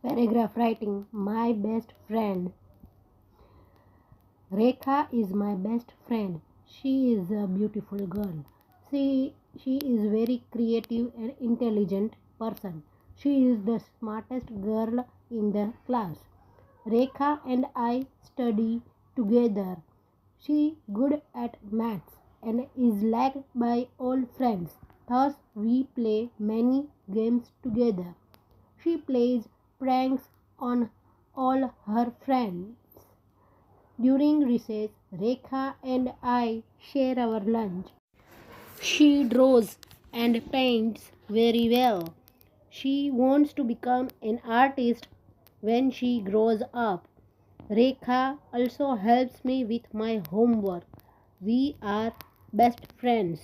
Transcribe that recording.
Paragraph writing. My best friend. Rekha is my best friend. She is a beautiful girl. She is very creative and intelligent person. She is the smartest girl in the class. Rekha and I study together. She good at maths and is liked by all friends. Thus we play many games together. She plays pranks on all her friends. During recess, Rekha and I share our lunch. She draws and paints very well. She wants to become an artist when she grows up. Rekha also helps me with my homework. We are best friends.